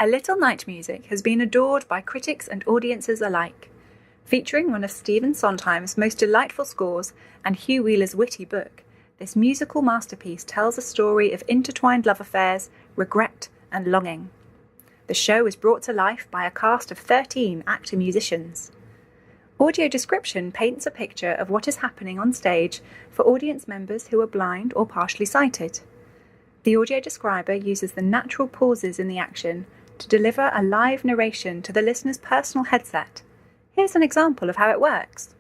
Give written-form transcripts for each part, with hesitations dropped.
A Little Night Music has been adored by critics and audiences alike. Featuring one of Stephen Sondheim's most delightful scores and Hugh Wheeler's witty book, this musical masterpiece tells a story of intertwined love affairs, regret and longing. The show is brought to life by a cast of 13 actor-musicians. Audio description paints a picture of what is happening on stage for audience members who are blind or partially sighted. The audio describer uses the natural pauses in the action to deliver a live narration to the listener's personal headset. Here's an example of how it works.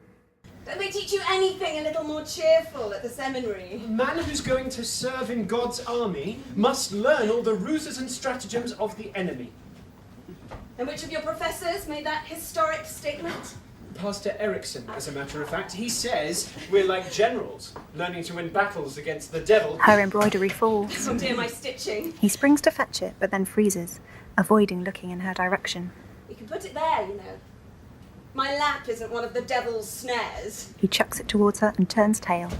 Don't they teach you anything a little more cheerful at the seminary? A man who's going to serve in God's army must learn all the ruses and stratagems of the enemy. And which of your professors made that historic statement? Pastor Erickson, as a matter of fact. He says we're like generals, learning to win battles against the devil. Her embroidery falls. Oh dear, my stitching. He springs to fetch it, but then freezes, avoiding looking in her direction. You can put it there, you know. My lap isn't one of the devil's snares. He chucks it towards her and turns tail.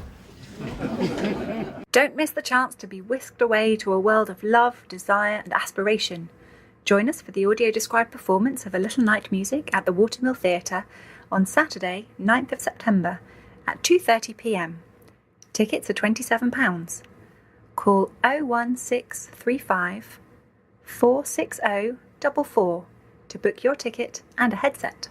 Don't miss the chance to be whisked away to a world of love, desire and aspiration. Join us for the audio-described performance of A Little Night Music at the Watermill Theatre on Saturday, 9th of September at 2:30 p.m. Tickets are £27. Call 01635 460 44 to book your ticket and a headset.